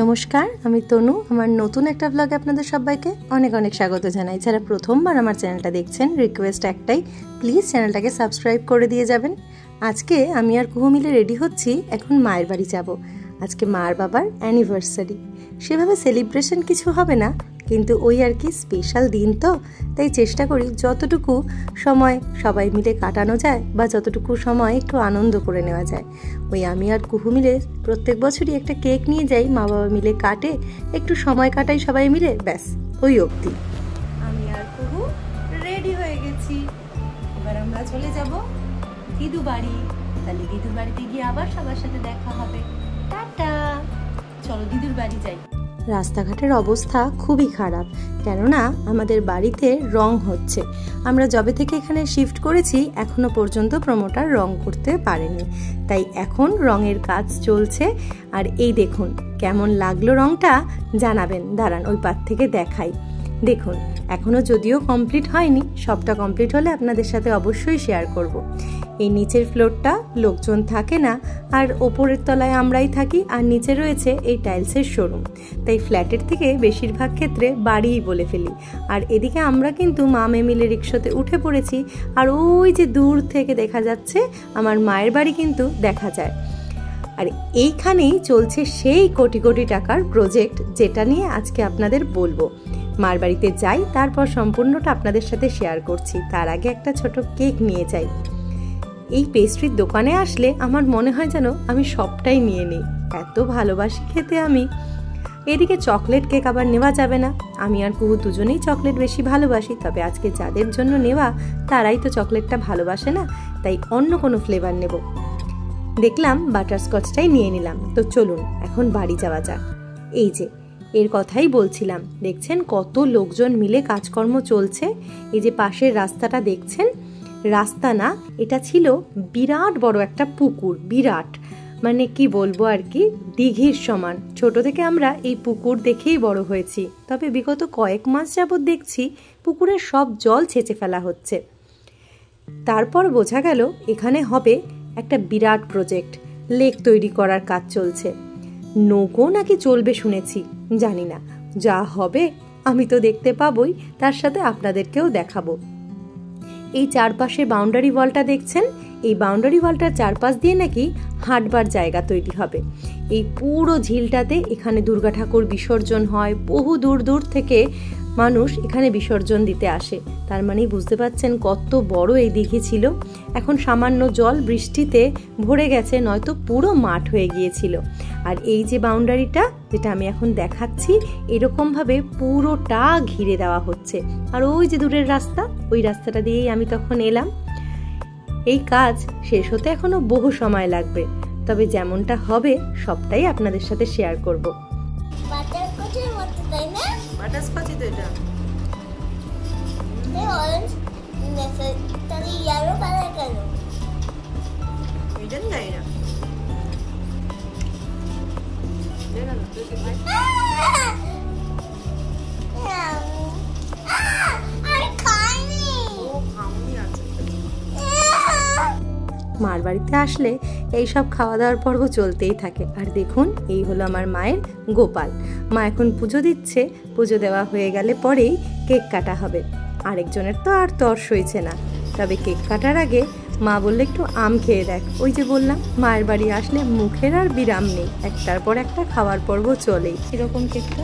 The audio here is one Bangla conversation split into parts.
নমস্কার, আমি তনু। আমার নতুন একটা ব্লগে আপনাদের সবাইকে অনেক অনেক স্বাগত জানাই। যারা প্রথমবার আমার চ্যানেলটা দেখছেন, রিকোয়েস্ট একটাই, প্লিজ চ্যানেলটাকে সাবস্ক্রাইব করে দিয়ে যাবেন। আজকে আমি আর কুহু মিলে রেডি হচ্ছি, এখন মায়ের বাড়ি যাব। আজকে মার বাবার অ্যানিভার্সারি। সেভাবে সেলিব্রেশন কিছু হবে না, কিন্তু ওই আর কি, স্পেশাল দিন তো, তাই চেষ্টা করি যতটুকু সময় সবাই মিলে কাটানো যায় বা যতটুকু সময় একটু আনন্দ করে নেওয়া যায়। ওই আমি আর কুহু মিলে প্রত্যেক বছরই একটা কেক নিয়ে যাই, মা বাবা মিলে কাটে, একটু সময় কাটাই সবাই মিলে, ব্যাস ওই অবধি। আমি আর কুহু রেডি হয়ে গেছি, এবার আমরা চলে যাব দিদু বাড়ি। তাহলে দিদুর বাড়িতে গিয়ে আবার সবার সাথে দেখা হবে। টাটা, চলো দিদুর বাড়ি যাই। রাস্তাঘাটের অবস্থা খুবই খারাপ, কেননা আমাদের বাড়িতে রং হচ্ছে। আমরা যবে থেকে এখানে শিফট করেছি এখনো পর্যন্ত প্রমোটার রং করতে পারেনি, তাই এখন রঙের কাজ চলছে। আর এই দেখুন কেমন লাগলো রংটা, জানাবেন। দাঁড়ান ওই পার থেকে দেখাই। দেখুন এখনো যদিও কমপ্লিট হয়নি, সবটা কমপ্লিট হলে আপনাদের সাথে অবশ্যই শেয়ার করব। এই নিচের ফ্লোরটা লোকজন থাকে না, আর ওপরের তলায় আমরাই থাকি, আর নিচে রয়েছে এই টাইলসের শোরুম। তাই ফ্ল্যাটের থেকে বেশিরভাগ ক্ষেত্রে বাড়িই বলে ফেলি। আর এদিকে আমরা কিন্তু মা মেয়ে মিলে রিক্সাতে উঠে পড়েছি, আর ওই যে দূর থেকে দেখা যাচ্ছে আমার মায়ের বাড়ি কিন্তু দেখা যায়। আর এইখানেই চলছে সেই কোটি কোটি টাকার প্রজেক্ট, যেটা নিয়ে আজকে আপনাদের বলবো। মার বাড়িতে যাই, তারপর সম্পূর্ণটা আপনাদের সাথে শেয়ার করছি। তার আগে একটা ছোট কেক নিয়ে যাই। এই পেস্ট্রির দোকানে আসলে আমার মনে হয় যেন আমি সবটাই নিয়ে নিই, এত ভালোবাসি খেতে আমি। এদিকে চকলেট কেক আবার নেওয়া যাবে না, আমি আর কুহু দুজনেই চকলেট বেশি ভালোবাসি, তবে আজকে যাদের জন্য নেওয়া তারাই তো চকলেটটা ভালোবাসে না, তাই অন্য কোনো ফ্লেভার নেব। দেখলাম বাটারস্কচটাই নিয়ে নিলাম। তো চলুন এখন বাড়ি যাওয়া যাক। এই যে এর কথাই বলছিলাম, দেখছেন কত লোকজন মিলে কাজকর্ম চলছে। এই যে পাশের রাস্তাটা দেখছেন, রাস্তা না, এটা ছিল বিরাট বড় একটা পুকুর। বিরাট মানে কি বলবো আর কি, দিঘির সমান। ছোট থেকে আমরা এই পুকুর দেখেই বড় হয়েছি, তবে বিগত কয়েক মাস যাবৎ দেখছি পুকুরের সব জল ছেঁচে ফেলা হচ্ছে। তারপর বোঝা গেল এখানে হবে একটা বিরাট প্রজেক্ট, লেক তৈরি করার কাজ চলছে। নৌকো নাকি চলবে শুনেছি, জানি না। যা হবে আমি তো দেখতে পাবই, তার সাথে আপনাদেরকেও দেখাবো। এই চারপাশে বাউন্ডারি ওয়ালটা দেখছেন, এই বাউন্ডারি ওয়ালটার চারপাশ দিয়ে নাকি হাঁটবার জায়গা তৈরি হবে। এই পুরো ঝিলটাতে এখানে দুর্গা ঠাকুর বিসর্জন হয়, বহু দূর দূর থেকে মানুষ এখানে বিসর্জন দিতে আসে। তার মানেই বুঝতে পারছেন কত বড় এই দিঘি ছিল। এখন সামান্য জল বৃষ্টিতে ভরে গেছে, নয়তো পুরো মাঠ হয়ে গিয়েছিল। আর এই যে বাউন্ডারিটা, যেটা আমি এখন দেখাচ্ছি, এরকমভাবে পুরোটা ঘিরে দেওয়া হচ্ছে। আর ওই যে দূরের রাস্তা, ওই রাস্তাটা দিয়েই আমি তখন এলাম। এই কাজ শেষ হতে এখনো বহু সময় লাগবে, তবে যেমনটা হবে সবটাই আপনাদের সাথে শেয়ার করব। বাটারস্কচের মতো, তাই না? বাটারস্কচই তো এটা। অরেঞ্জ তাহলে ইয়েলো কালার কেন? এটা নাই না, মার বাড়িতে আসলে এইসব খাওয়া দাওয়ার পর্ব চলতেই থাকে। আর দেখুন এই হলো আমার মায়ের গোপাল। মা এখন পুজো দিচ্ছে, পুজো দেওয়া হয়ে গেলে পরেই কেক কাটা হবে। আরেকজনের তো আর তর সইছে না, তবে কেক কাটার আগে মা বললে একটু আম খেয়ে দেখ। ওই যে বললাম, মায়ের বাড়ি আসলে মুখের আর বিরাম নেই, একটার পর একটা খাওয়ার পর্ব চলেই। এরকম কেকটা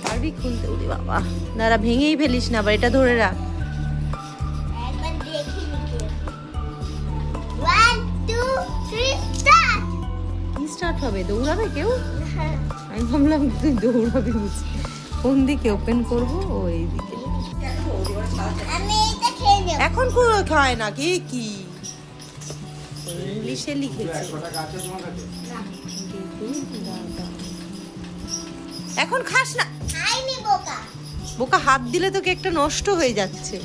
পারবি খুলতে? ওরে বাবা, দাঁড়া ভেঙেই ফেলিস না, আবার এটা ধরে রাখ। স্টার্ট হবে, দৌড়াবে কেউ? আমি ভাবলাম তুই দৌড়াবি বুঝি। কোন দিকে ওপেন করবো? ওই দিকে। এখন খায় না কে, কি ইংলিশে লিখেছে? এখন খাস না, বোকা। হাত দিলে তো কেকটা নষ্ট হয়ে যাচ্ছে।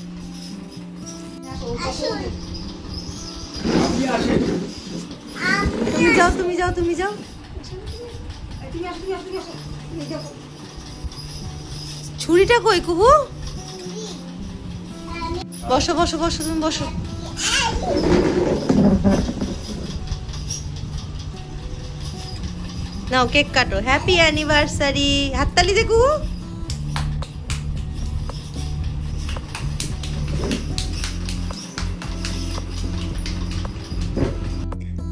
তুমি যাও, তুমি যাও, তুমি যাও। ছুরিটা কই কুহু? বসো বসো বসো, তুমি বসো। নাও কেক কাটো, হ্যাপি অ্যানিভার্সারি, হাততালি দে কুহু।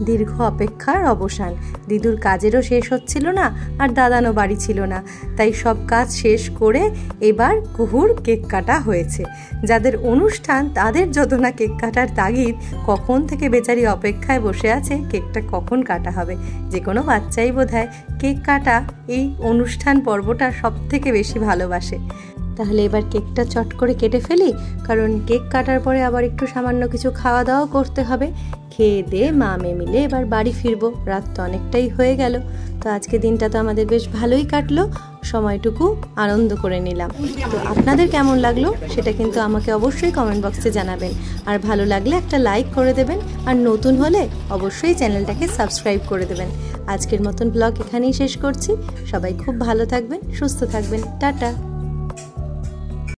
দীর্ঘ অপেক্ষার অবসান। দিদুর কাজেরও শেষ হচ্ছিল না, আর দাদানও বাড়ি ছিল না, তাই সব কাজ শেষ করে এবার কুহুর কেক কাটা হয়েছে। যাদের অনুষ্ঠান তাদের যত না কেক কাটার তাগিদ, কখন থেকে বেচারি অপেক্ষায় বসে আছে কেকটা কখন কাটা হবে। যে কোনো বাচ্চাই বোধহয় কেক কাটা এই অনুষ্ঠান পর্বটা সব থেকে বেশি ভালোবাসে। তাহলে এবার কেকটা চট করে কেটে ফেলি, কারণ কেক কাটার পরে আবার একটু সামান্য কিছু খাওয়া দাওয়া করতে হবে। খেয়ে দিয়ে মা মেয়ে মিলে এবার বাড়ি ফিরবো, রাত তো অনেকটাই হয়ে গেল। তো আজকে দিনটা তো আমাদের বেশ ভালোই কাটলো, সময়টুকু আনন্দ করে নিলাম। তো আপনাদের কেমন লাগলো সেটা কিন্তু আমাকে অবশ্যই কমেন্ট বক্সে জানাবেন, আর ভালো লাগলে একটা লাইক করে দেবেন, আর নতুন হলে অবশ্যই চ্যানেলটাকে সাবস্ক্রাইব করে দেবেন। আজকের মতন ব্লগ এখানেই শেষ করছি। সবাই খুব ভালো থাকবেন, সুস্থ থাকবেন, টাটা।